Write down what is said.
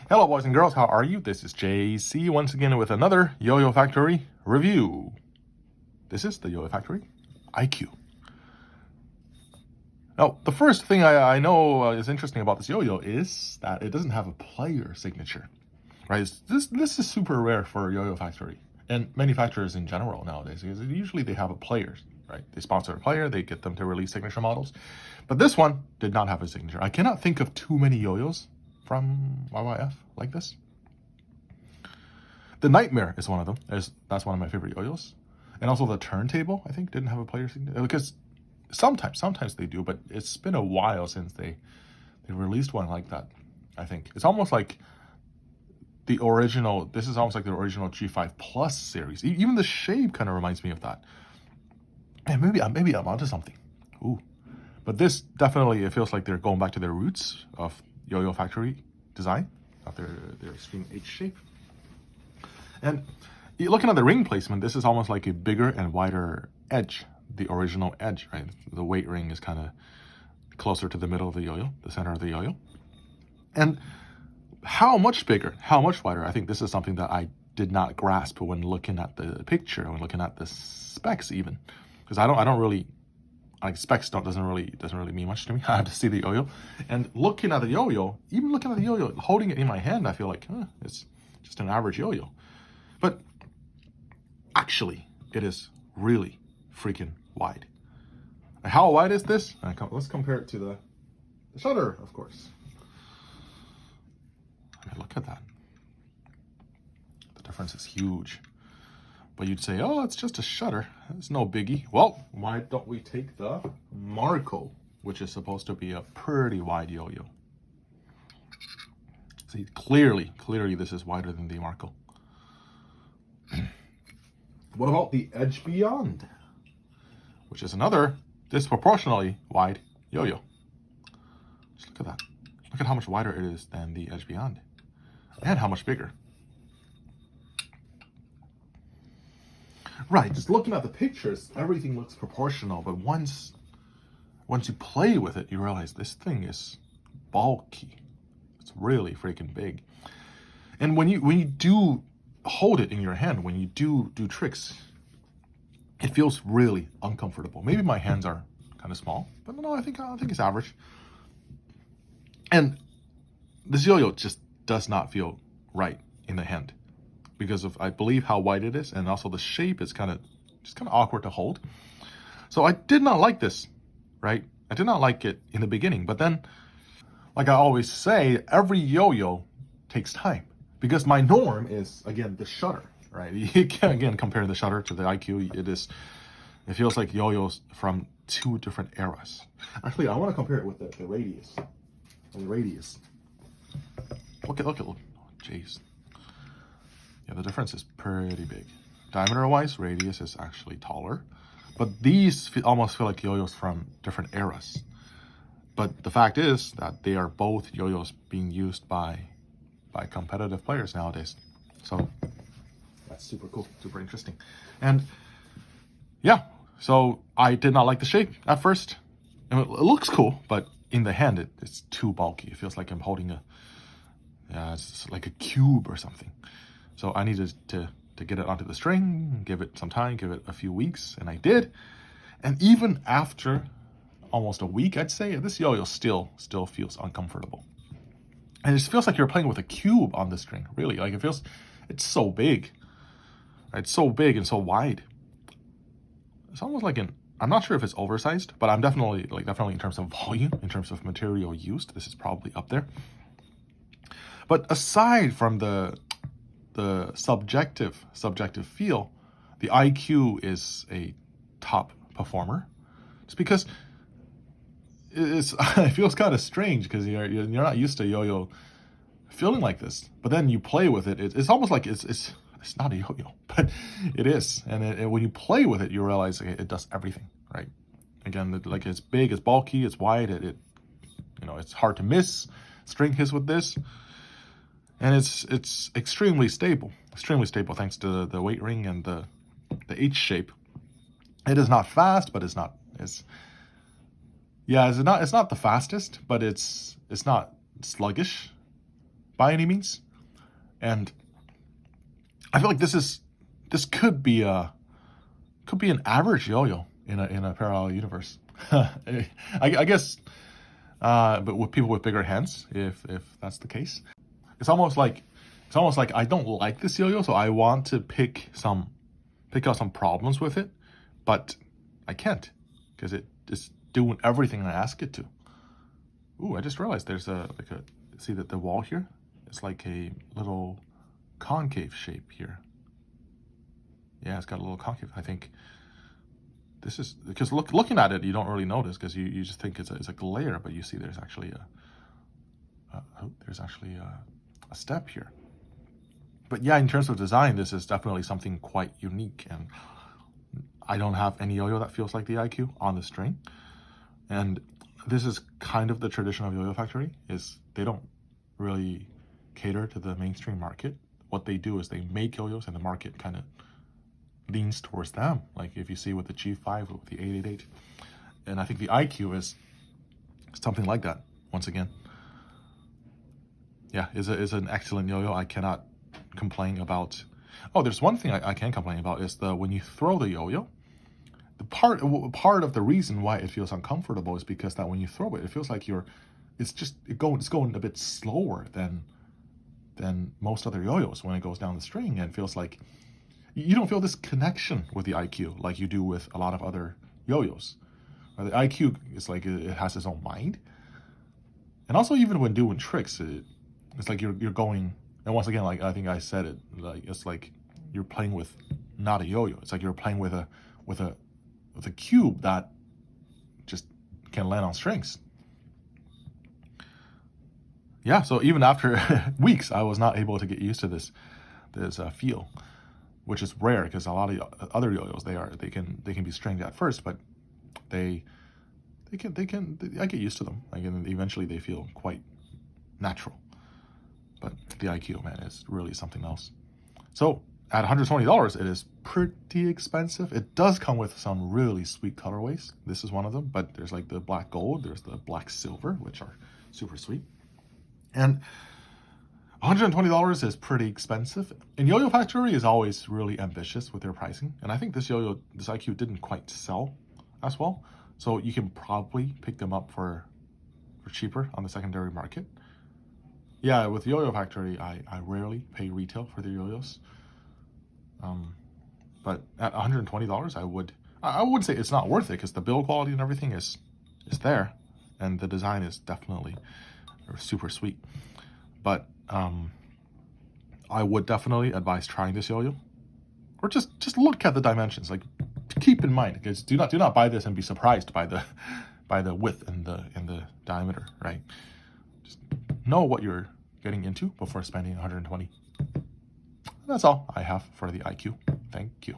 Hello boys and girls, how are you? This is JC once again with another Yo-Yo Factory review. This is the Yo-Yo Factory IQ. Now, the first thing I know is interesting about this yo-yo is that it doesn't have a player signature, right? This is super rare for Yo-Yo Factory and manufacturers in general nowadays, because usually they have a player, right? They sponsor a player, they get them to release signature models. But this one did not have a signature. I cannot think of too many yo-yos from YYF like this. The Nightmare is one of them. That's one of my favorite yo-yos. And also the Turntable, I think, didn't have a player signature. Because sometimes they do, but it's been a while since they released one like that, I think. It's almost like the original, this is almost like the original G5 Plus series. Even the shape kind of reminds me of that. And maybe I'm onto something. Ooh. But this definitely, it feels like they're going back to their roots of Yo-Yo Factory design, of their extreme H shape. And looking at the ring placement, this is almost like a bigger and wider edge, the original edge, right? The weight ring is kind of closer to the middle of the yo-yo, the center of the yo-yo. And how much bigger, how much wider, I think this is something that I did not grasp when looking at the picture, when looking at the specs even. Because I don't really, like, specs doesn't really mean much to me. I have to see the yo-yo, and looking at the yo-yo, even looking at the yo-yo, holding it in my hand, I feel like it's just an average yo-yo. But actually, it is really freaking wide. And how wide is this? Let's compare it to the shutter, of course. I mean, look at that. The difference is huge. But you'd say, oh, it's just a shutter. It's no biggie. Well, why don't we take the Marco, which is supposed to be a pretty wide yo-yo. See, clearly this is wider than the Marco. What about the Edge Beyond, which is another disproportionately wide yo-yo? Just look at that. Look at how much wider it is than the Edge Beyond, and how much bigger. Right, just looking at the pictures, everything looks proportional, but once you play with it, you realize this thing is bulky. It's really freaking big. And when you do hold it in your hand, when you do tricks, it feels really uncomfortable. Maybe my hands are kind of small, but no, I think it's average. And this yo-yo just does not feel right in the hand, because of, I believe, how wide it is, and also the shape is kind of awkward to hold. So I did not like this, right? I did not like it in the beginning, but then, like I always say, every yo-yo takes time, because my norm is, again, the shutter, right? You can't, again, compare the shutter to the IQ. It feels like yo-yos from two different eras. Actually, I want to compare it with the radius. The radius. Look, jeez. Yeah, the difference is pretty big. Diameter-wise, radius is actually taller. But these almost feel like yo-yos from different eras. But the fact is that they are both yo-yos being used by competitive players nowadays. So that's super cool, super interesting. And yeah, so I did not like the shape at first. And it looks cool, but in the hand, it's too bulky. It feels like I'm holding it's like a cube or something. So I needed to get it onto the string, give it some time, give it a few weeks, and I did. And even after almost a week, I'd say, this yo-yo still feels uncomfortable. And it feels like you're playing with a cube on the string, really. Like, it's so big. It's so big and so wide. It's almost like I'm not sure if it's oversized, but I'm definitely in terms of volume, in terms of material used, this is probably up there. But aside from the subjective feel, the IQ is a top performer. It's because it feels kind of strange, because you're not used to yo-yo feeling like this. But then you play with it, it's almost like it's not a yo-yo, but it is. And when you play with it, you realize it does everything, right? Again, like, it's big, it's bulky, it's wide, it's hard to miss string hits with this. And it's extremely stable thanks to the weight ring and the H shape. It is not fast, but it's not the fastest, but it's not sluggish. by any means, and I feel like this could be an average yo-yo in a parallel universe. I guess, but with people with bigger hands, if that's the case, it's almost like I don't like this yo-yo, so I want to pick out some problems with it, but I can't because it is doing everything I ask it to. Ooh, I just realized there's see that the wall here? It's like a little concave shape here. Yeah, it's got a little concave. I think this is because looking at it, you don't really notice because you just think it's like a layer, but you see there's actually a step here. But yeah, in terms of design, this is definitely something quite unique, and I don't have any yo-yo that feels like the IQ on the string. And this is kind of the tradition of YOYOFACTORY, is they don't really cater to the mainstream market. What they do is they make yo-yos and the market kind of leans towards them. Like if you see with the G5, with the 888. And I think the IQ is something like that, once again. Yeah, is an excellent yo-yo. I cannot complain about. Oh, there's one thing I can complain about is when you throw the yo-yo, the part of the reason why it feels uncomfortable is because that when you throw it, it feels like it's going a bit slower than most other yo-yos when it goes down the string, and it feels like you don't feel this connection with the IQ like you do with a lot of other yo-yos. The IQ is like it has its own mind, and also even when doing tricks, it's like you're going. And once again, like I think I said it, like it's like you're playing with not a yo-yo. It's like you're playing with a cube that just can land on strings. Yeah, so even after weeks, I was not able to get used to this feel, which is rare because a lot of other yo-yos they can be stringed at first, but I get used to them. Like, and eventually they feel quite natural. But the IQ, man, is really something else. So at $120, it is pretty expensive. It does come with some really sweet colorways. This is one of them, but there's like the black gold, there's the black silver, which are super sweet. And $120 is pretty expensive. And YOYOFACTORY is always really ambitious with their pricing. And I think this IQ didn't quite sell as well. So you can probably pick them up for cheaper on the secondary market. Yeah, with YOYOFACTORY, I rarely pay retail for their yo-yos. But at $120, I would say it's not worth it because the build quality and everything is there, and the design is definitely super sweet. But I would definitely advise trying this yo-yo, or just look at the dimensions. Like, keep in mind, because do not buy this and be surprised by the width and the diameter, right? Just know what you're getting into before spending $120. That's all I have for the IQ. Thank you.